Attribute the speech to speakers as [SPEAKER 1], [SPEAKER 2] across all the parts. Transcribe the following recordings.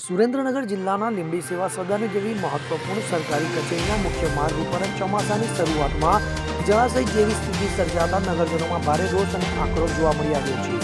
[SPEAKER 1] સુરેન્દ્રનગર જિલ્લાના લીંબડી સેવા સદન જેવી મહત્વપૂર્ણ સરકારી કચેરીના મુખ્ય માર્ગ ઉપર ચોમાસાની શરૂઆતમાં જળાશય જેવી સ્થિતિ સર્જાતા નગરજનોમાં ભારે રોષ અને આક્રોશ જોવા મળી આવ્યો છે.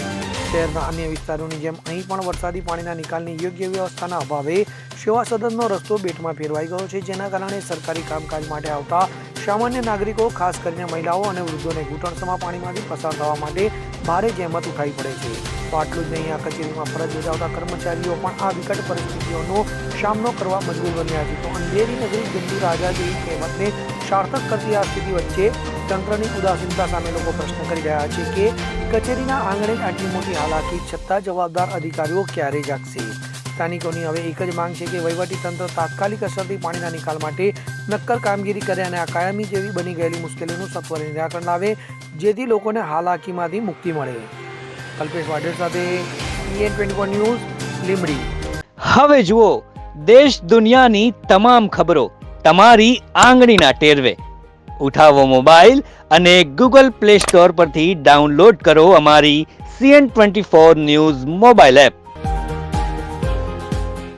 [SPEAKER 1] શહેરના અન્ય વિસ્તારોની જેમ અહીં પણ વરસાદી પાણીના નિકાલની યોગ્ય વ્યવસ્થાના અભાવે સેવા સદનનો રસ્તો બેટમાં ફેરવાઈ ગયો છે, જેના કારણે સરકારી કામકાજ માટે આવતા સામાન્ય નાગરિકો, ખાસ કરીને મહિલાઓ અને વૃદ્ધોને ઘૂંટણસમા પાણીમાંથી પસાર થવા માટે ભારે જહેમત ઉઠાવી પડે છે. તો આટલું જ નહીં, આ કચેરીમાં ફરજ બજાવતા કર્મચારીઓ પણ આ વિકટ પરિસ્થિતિઓનો સામનો કરવા મજબૂર બન્યા છે. તો અંધેરી નગરી જંતુ રાજા જેવી કહેવતને સાર્થક કરતી આ સ્થિતિ વચ્ચે તંત્રની ઉદાસીનતા સામે લોકો પ્રશ્ન કરી રહ્યા છે કે કચેરીના આંગણે આટલી મોટી હાલાકી છતાં જવાબદાર અધિકારીઓ ક્યારે જાગશે. સ્થાનિકોની હવે એક જ માંગ છે કે વહીવટી તંત્ર તાત્કાલિક અસરથી પાણીના નિકાલ માટે નક્કર કામગીરી કરે અને આ કાયમી જેવી બની ગયેલી મુશ્કેલીનું સત્વરે નિરાકરણ લાવે, જેથી લોકોને હાલાકીમાંથી મુક્તિ મળે. કલ્પેશ વાઢેર સાથે EN24 ન્યૂઝ, લીંબડી.
[SPEAKER 2] હવે જુઓ દેશ દુનિયાની તમામ ખબરો તમારી આંગળીના ટેરવે. ઉઠાવો મોબાઈલ અને Google Play Store પરથી ડાઉનલોડ કરો અમારી CN24 ન્યૂઝ મોબાઈલ એપ.